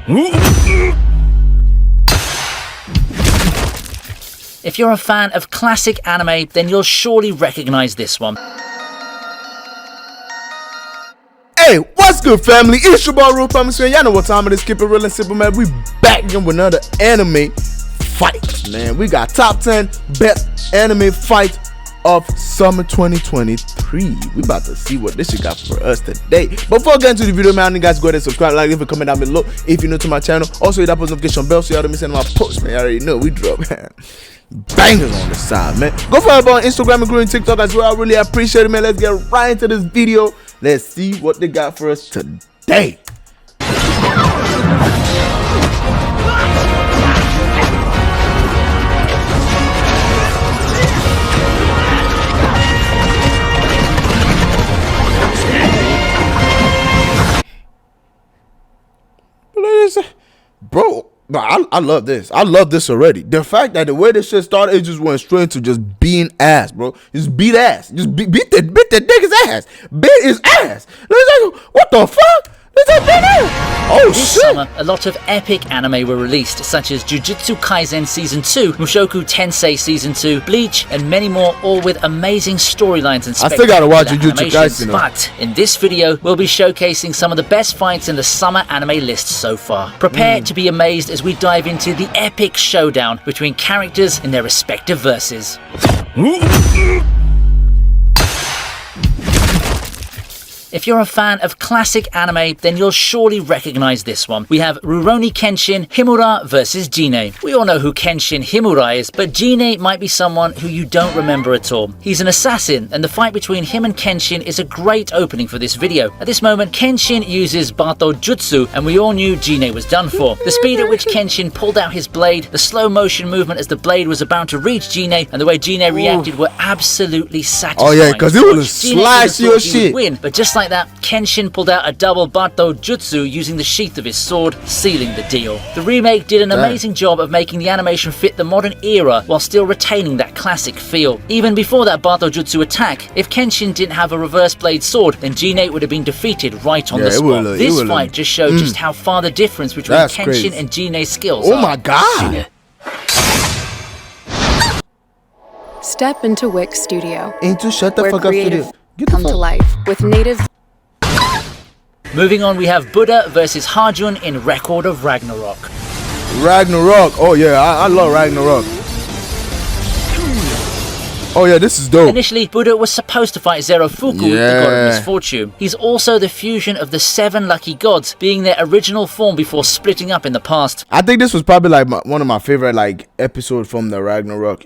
If you're a fan of classic anime, then you'll surely recognize this one. Hey, what's good, family? It's your boy RealPelmx, and y'all know what time it is. Keep it real and simple, man. We back again with another anime fight, man. We got top 10 best anime fight of summer 2023. We about to see what this shit got for us today. Before I get into the video, man, you guys go ahead and subscribe, like, leave a comment down below if you're new to my channel. Also hit that post notification bell so y'all don't miss any of my posts, man. You already know we drop bangers on the side, man. Go follow us on Instagram, including TikTok as well. I really appreciate it, man. Let's get right into this video. Let's see what they got for us today. Bro, I love this. I love this already. The fact that the way this shit started, it just went straight to just being ass, bro. Just beat ass. Just beat the nigga's ass. Beat his ass. What the fuck? Oh this shit! Summer, a lot of epic anime were released, such as Jujutsu Kaisen Season 2, Mushoku Tensei Season 2, Bleach, and many more, all with amazing storylines and spectacular I still gotta watch Jujutsu Kaisen. But in this video, we'll be showcasing some of the best fights in the summer anime list so far. Prepare to be amazed as we dive into the epic showdown between characters in their respective verses. If you're a fan of classic anime, then you'll surely recognize this one. We have Rurouni Kenshin Himura versus Jine. We all know who Kenshin Himura is, but Jine might be someone who you don't remember at all. He's an assassin, and the fight between him and Kenshin is a great opening for this video. At this moment, Kenshin uses Bato Jutsu, and we all knew Jine was done for. The speed at which Kenshin pulled out his blade, the slow motion movement as the blade was about to reach Jine, and the way Jine reacted were absolutely satisfying. Oh yeah, because it was slice your shit. Win, but just like that, Kenshin pulled out a double Bato Jutsu using the sheath of his sword, sealing the deal. The remake did an amazing job of making the animation fit the modern era while still retaining that classic feel. Even before that Bato Jutsu attack, if Kenshin didn't have a reverse blade sword, then Jine would have been defeated right on the spot. This fight just showed just how far the difference between Kenshin and Jine's skills are. Oh my god! Step into Wix Studio. Shut the fuck up studio. Come to life with native. Moving on, we have Buddha versus Hjun in Record of Ragnarok. Oh yeah, I love Ragnarok. Oh yeah, this is dope. Initially, Buddha was supposed to fight Zero Fuku, the god of misfortune. He's also the fusion of the 7 lucky gods, being their original form before splitting up in the past. I think this was probably like one of my favorite episodes from the Ragnarok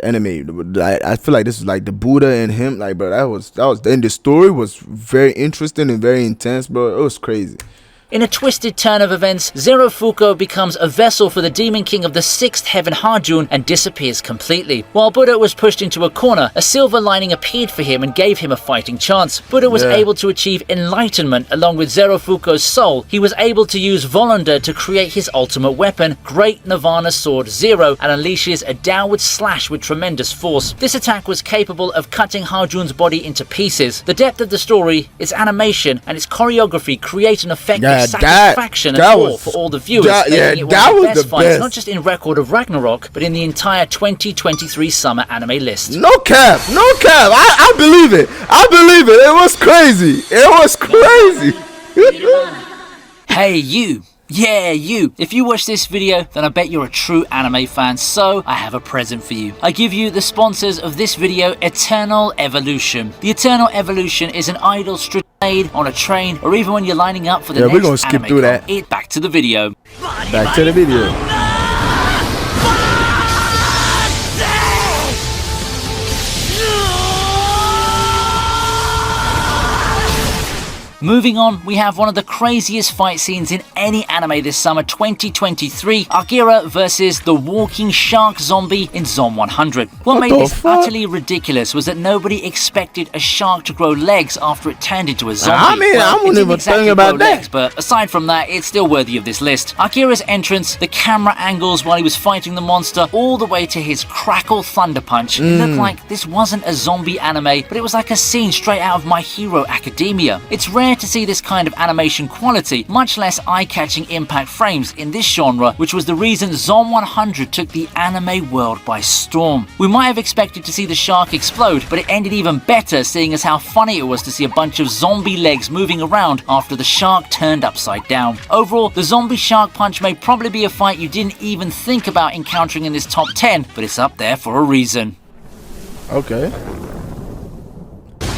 anime. I feel like this is like the Buddha and him, bro. That was and the story was very interesting and very intense, bro. It was crazy. In a twisted turn of events, Zero Fuku becomes a vessel for the Demon King of the 6th Heaven Hjun and disappears completely. While Buddha was pushed into a corner, a silver lining appeared for him and gave him a fighting chance. Buddha was able to achieve enlightenment along with Zero Fuku's soul. He was able to use Volunda to create his ultimate weapon, Great Nirvana Sword Zero, and unleashes a downward slash with tremendous force. This attack was capable of cutting Hjun's body into pieces. The depth of the story, its animation, and its choreography create an effective satisfaction and awe for all the viewers, making it one of the best fights, not just in Record of Ragnarok, but in the entire 2023 summer anime list. No cap, I believe it. It was crazy. Hey you. Yeah, you. If you watch this video, then I bet you're a true anime fan, so I have a present for you. I give you the sponsors of this video, Eternal Evolution. The Eternal Evolution is an idle strip made on a train, or even when you're lining up for the next we're gonna skip through that. Back to the video. Back to the video. Moving on, we have one of the craziest fight scenes in any anime this summer 2023, Akira versus the walking shark zombie in Zom 100. What made this utterly ridiculous was that nobody expected a shark to grow legs after it turned into a zombie. I mean, I wouldn't even think about that. Legs, but aside from that, it's still worthy of this list. Akira's entrance, the camera angles while he was fighting the monster, all the way to his crackle thunder punch. It looked like this wasn't a zombie anime, but it was like a scene straight out of My Hero Academia. It's rare rare to see this kind of animation quality, much less eye-catching impact frames in this genre, which was the reason Zom 100 took the anime world by storm. We might have expected to see the shark explode, but it ended even better seeing as how funny it was to see a bunch of zombie legs moving around after the shark turned upside down. Overall, the zombie shark punch may probably be a fight you didn't even think about encountering in this top 10, but it's up there for a reason. Okay.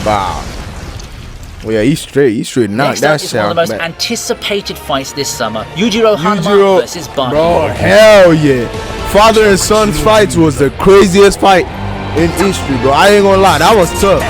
Wow. Well, yeah, he's straight now. Next up is one of the most anticipated fights this summer. Yujiro Hanma versus Bary. Bro, hell yeah. Father and son's fights was the craziest fight in history, bro. I ain't gonna lie, that was tough.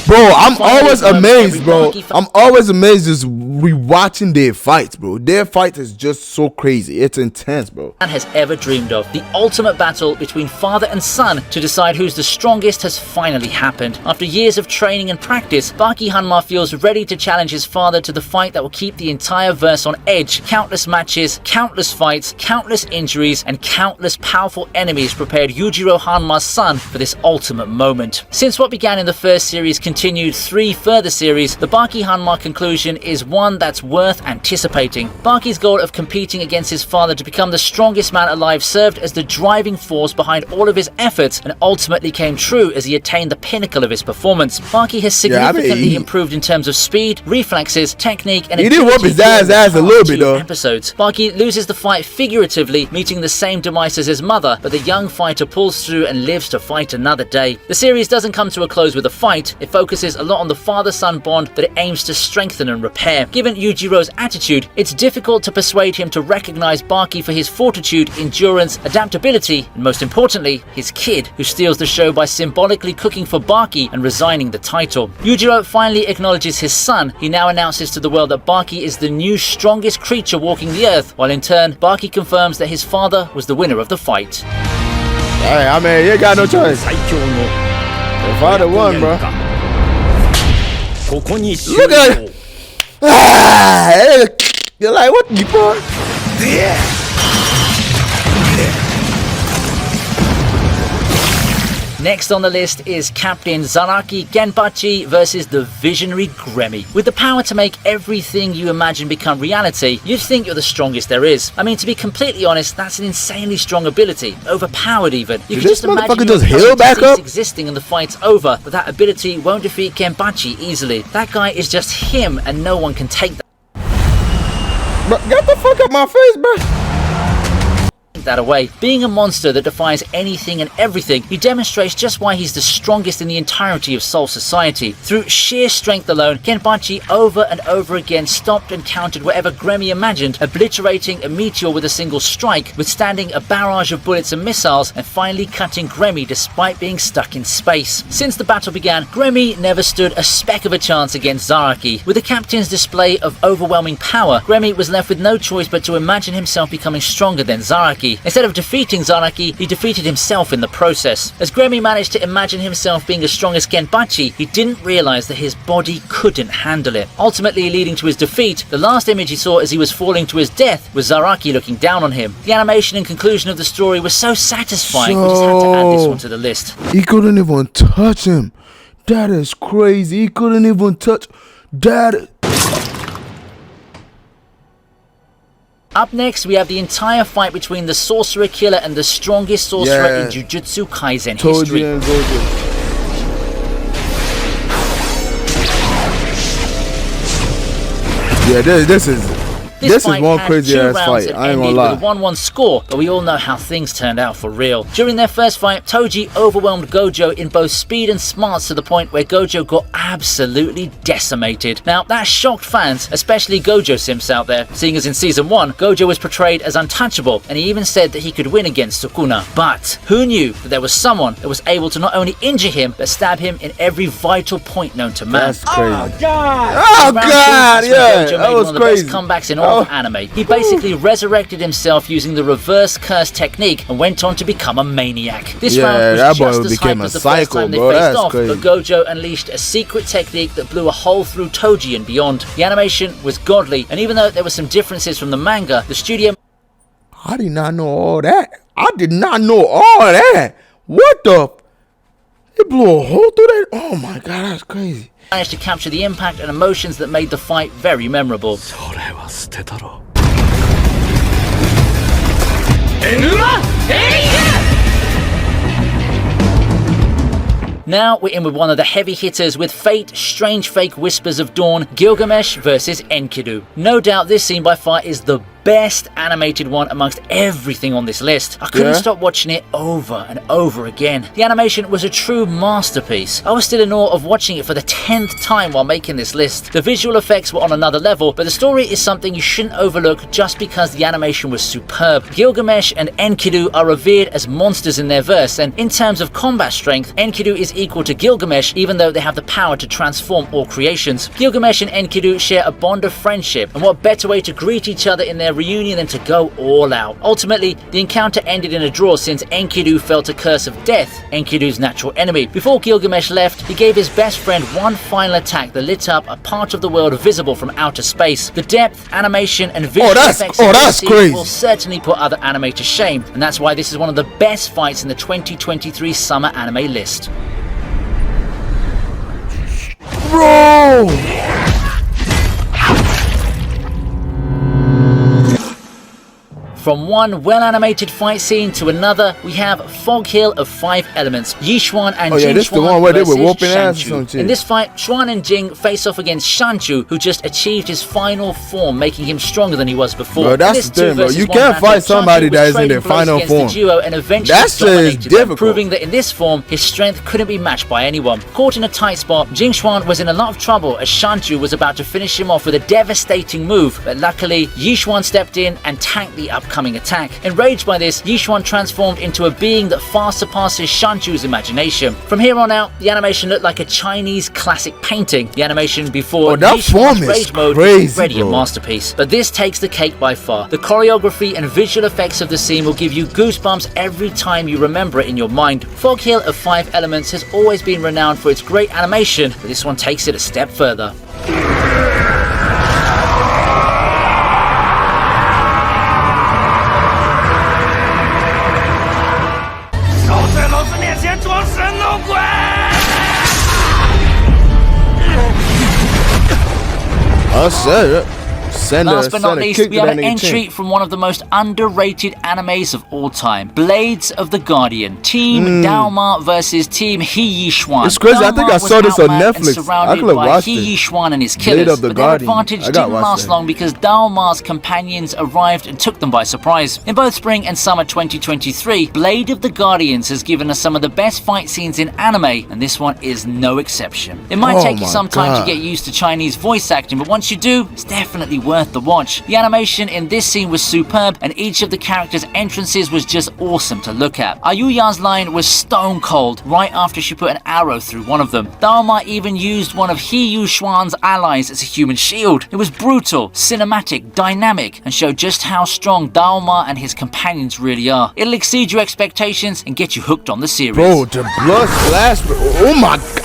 Bro, I'm always amazed, bro. I'm always amazed just rewatching their fights, bro. Their fight is just so crazy. It's intense, bro. Man has ever dreamed of. The ultimate battle between father and son to decide who's the strongest has finally happened. After years of training and practice, Baki Hanma feels ready to challenge his father to the fight that will keep the entire verse on edge. Countless matches, countless fights, countless injuries, and countless powerful enemies prepared Yujiro Hanma's son for this ultimate moment. Since what began in the first series continued 3 further series, the Baki Hanma conclusion is one that's worth anticipating. Baki's goal of competing against his father to become the strongest man alive served as the driving force behind all of his efforts and ultimately came true as he attained the pinnacle of his performance. Baki has significantly improved in terms of speed, reflexes, technique, and he did whoop his ass a little bit though. Episodes. Baki loses the fight figuratively, meeting the same demise as his mother, but the young fighter pulls through and lives to fight another day. The series doesn't come to a close with a fight. It focuses a lot on the father-son bond that it aims to strengthen and repair. Given Yujiro's attitude, it's difficult to persuade him to recognize Baki for his fortitude, endurance, adaptability, and most importantly, his kid, who steals the show by symbolically cooking for Baki and resigning the title. Yujiro finally acknowledges his son. He now announces to the world that Baki is the new strongest creature walking the earth, while in turn, Baki confirms that his father was the winner of the fight. Hey, I mean, you ain't got no choice. Your father won, bro. Look at it. You're like, what the fuck? Yeah. Next on the list is Captain Zaraki Genpachi versus the visionary Gammy. With the power to make everything you imagine become reality, you'd think you're the strongest there is. I mean, to be completely honest, that's an insanely strong ability, overpowered even. You can just imagine your heal back up existing and the fight's over, but that ability won't defeat Genpachi easily. That guy is just him, and no one can take that. Bro, get the fuck up my face, bro. That away. Being a monster that defies anything and everything, he demonstrates just why he's the strongest in the entirety of Soul Society. Through sheer strength alone, Genpachi over and over again stopped and countered whatever Gammy imagined, obliterating a meteor with a single strike, withstanding a barrage of bullets and missiles, and finally cutting Gammy despite being stuck in space. Since the battle began, Gammy never stood a speck of a chance against Zaraki. With the captain's display of overwhelming power, Gammy was left with no choice but to imagine himself becoming stronger than Zaraki. Instead of defeating Zaraki, he defeated himself in the process. As Gammy managed to imagine himself being as strong as Genpachi, he didn't realize that his body couldn't handle it, ultimately leading to his defeat. The last image he saw as he was falling to his death was Zaraki looking down on him. The animation and conclusion of the story was so satisfying, we just had to add this one to the list. He couldn't even touch him. That is crazy. He couldn't even touch that. Up next, we have the entire fight between the Sorcerer Killer and the strongest sorcerer in Jujutsu Kaisen history. Yeah, this is one crazy ass fight. I ain't gonna lie. With a 1-1 score, but we all know how things turned out for real. During their first fight, Toji overwhelmed Gojo in both speed and smarts to the point where Gojo got absolutely decimated. Now, that shocked fans, especially Gojo simps out there, seeing as in Season 1, Gojo was portrayed as untouchable, and he even said that he could win against Sukuna. But who knew that there was someone that was able to not only injure him, but stab him in every vital point known to man. That's crazy. Oh, God! Oh, God! Yeah, Gojo that made was one of crazy. the best comebacks in all of anime. He basically resurrected himself using the reverse curse technique and went on to become a maniac. This round was just as hype as the first time they faced off, but Gojo unleashed a secret technique that blew a hole through Toji and beyond. The animation was godly, and even though there were some differences from the manga, the studio... I did not know all that. I did not know all that. What the... It blew a hole through that. Oh my god, that's crazy. Managed to capture the impact and emotions that made the fight very memorable. Now we're in with one of the heavy hitters with Fate, Strange Fake Whispers of Dawn, Gilgamesh versus Enkidu. No doubt this scene by far is the best animated one amongst everything on this list. I couldn't stop watching it over and over again. The animation was a true masterpiece. I was still in awe of watching it for the 10th time while making this list. The visual effects were on another level, but the story is something you shouldn't overlook just because the animation was superb. Gilgamesh and Enkidu are revered as monsters in their verse, and in terms of combat strength, Enkidu is equal to Gilgamesh even though they have the power to transform all creations. Gilgamesh and Enkidu share a bond of friendship, and what better way to greet each other in their reunion than to go all out. Ultimately, the encounter ended in a draw since Enkidu felt a curse of death, Enkidu's natural enemy. Before Gilgamesh left, he gave his best friend one final attack that lit up a part of the world visible from outer space. The depth, animation, and visual effects of this scene will certainly put other anime to shame, and that's why this is one of the best fights in the 2023 summer anime list. Bro! From one well-animated fight scene to another, we have Fog Hill of 5 Elements, Yishan and Jing this the one where they were whooping ass or Shanchu. something. In this fight, Xuan and Jing face off against Shanchu, who just achieved his final form, making him stronger than he was before. Bro, that's the thing, bro. You can't fight somebody that is in their final form. The duo and eventually That shit is difficult. proving that in this form, his strength couldn't be matched by anyone. Caught in a tight spot, Jing Xuan was in a lot of trouble as Shanchu was about to finish him off with a devastating move, but luckily, Yishan stepped in and tanked the upcoming attack. Enraged by this, Yishan transformed into a being that far surpasses Shanchu's imagination. From here on out, the animation looked like a Chinese classic painting. The animation before Yishan's rage mode is already a masterpiece. But this takes the cake by far. The choreography and visual effects of the scene will give you goosebumps every time you remember it in your mind. Fog Hill of 5 Elements has always been renowned for its great animation, but this one takes it a step further. Last but not least, we have an entry from one of the most underrated animes of all time, Blades of the Guardian. Team Dalma versus Team Yishan. It's crazy, I think I saw this on Netflix. I could have watched it. Yishan and his killers, but their advantage didn't last long because Dalma's companions arrived and took them by surprise. In both spring and summer 2023, Blade of the Guardians has given us some of the best fight scenes in anime, and this one is no exception. It might take you some time to get used to Chinese voice acting, but once you do, it's definitely worth the watch. The animation in this scene was superb, and each of the characters' entrances was just awesome to look at. Ayuya's line was stone cold right after she put an arrow through one of them. Dalma even used one of Yishan's allies as a human shield. It was brutal, cinematic, dynamic, and showed just how strong Dalma and his companions really are. It'll exceed your expectations and get you hooked on the series. Bro, the blood splash, bro. Oh my god.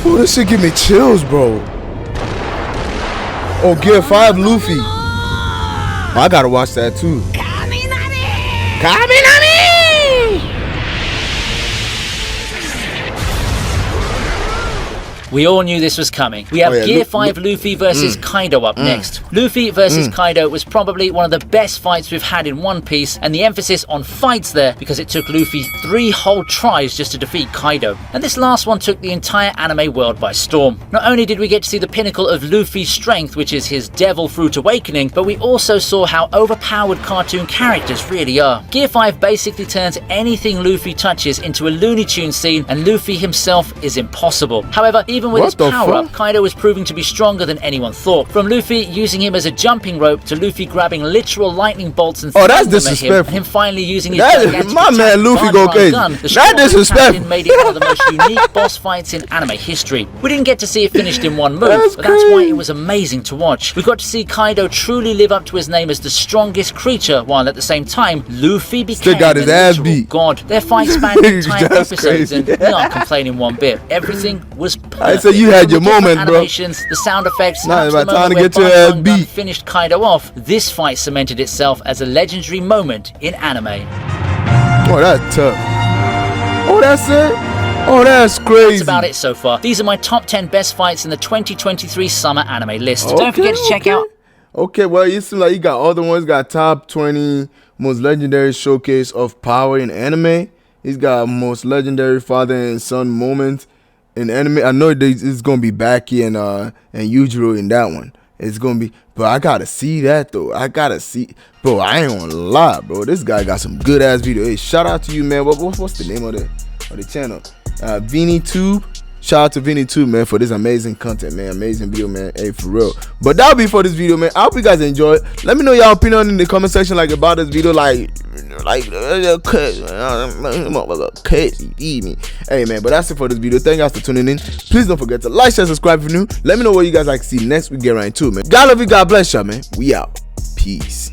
Oh, this shit give me chills, bro. Oh, Gear 5 Luffy. Oh, I gotta watch that too. Kaminari! We all knew this was coming. We have Gear 5 Luffy versus Kaido up next. Luffy versus Kaido was probably one of the best fights we've had in One Piece, and the emphasis on fights there because it took Luffy 3 whole tries just to defeat Kaido. And this last one took the entire anime world by storm. Not only did we get to see the pinnacle of Luffy's strength, which is his Devil Fruit Awakening, but we also saw how overpowered cartoon characters really are. Gear 5 basically turns anything Luffy touches into a Looney Tunes scene, and Luffy himself is impossible. However, even with his power-up, Kaido was proving to be stronger than anyone thought. From Luffy using him as a jumping rope to Luffy grabbing literal lightning bolts and throwing them at him, and him finally using his gigantic my man Luffy go crazy. That disrespectful. Made it one of the most unique boss fights in anime history. We didn't get to see it finished in one move, but that's why it was amazing to watch. We got to see Kaido truly live up to his name as the strongest creature, while at the same time, Luffy became got his ass beat. god. Their fight spanned entire episodes, and we aren't complaining one bit. Everything was perfect. I said you had your moment, bro. Animations, the sound effects, Nah, and it's up to the about time moment to where get your ass Bary Gun beat. finished Kaido off, this fight cemented itself as a legendary moment in anime. Oh, that's tough. Oh, that's it? Oh, that's crazy. That's about it so far. These are my top 10 best fights in the 2023 summer anime list. Don't forget to check out. Okay, well, you seem like you got other ones. Got top 20 most legendary showcase of power in anime. He's got most legendary father and son moments in anime. I know it's gonna be Baki and Yujiro in that one. It's gonna be, but I gotta see that though. I gotta see, bro. I ain't gonna lie, bro. This guy got some good ass video. Hey, shout out to you, man. What's the name of the channel? VinnyTube. Shout out to VinnyTube, man, for this amazing content, man. Amazing video, man. Hey, for real. But that'll be for this video, man. I hope you guys enjoy it. Let me know your opinion in the comment section, like, about this video, like me. Hey, man, but that's it for this video. Thank you guys for tuning in. Please don't forget to like, share, subscribe if you're new. Let me know what you guys like to see next. We get right into it, man. God love you. God bless y'all, man. We out. Peace.